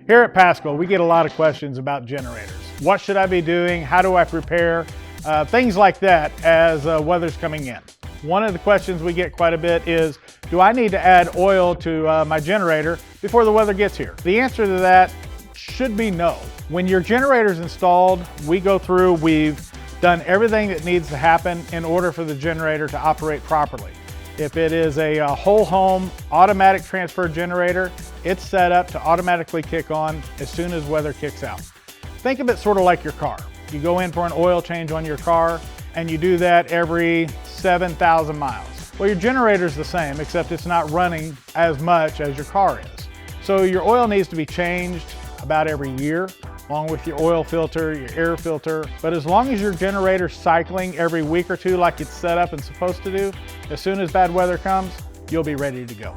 Here at Paschal, we get a lot of questions about generators. What should I be doing? How do I prepare? Things like that as weather's coming in. One of the questions we get quite a bit is, do I need to add oil to my generator before the weather gets here? The answer to that should be no. When your generator's installed, we go through, we've done everything that needs to happen in order for the generator to operate properly. If it is a whole home automatic transfer generator, it's set up to automatically kick on as soon as weather kicks out. Think of it sort of like your car. You go in for an oil change on your car and you do that every 7,000 miles. Well, your generator's the same, except it's not running as much as your car is. So your oil needs to be changed about every year, along with your oil filter, your air filter. But as long as your generator's cycling every week or two like it's set up and supposed to do, as soon as bad weather comes, you'll be ready to go.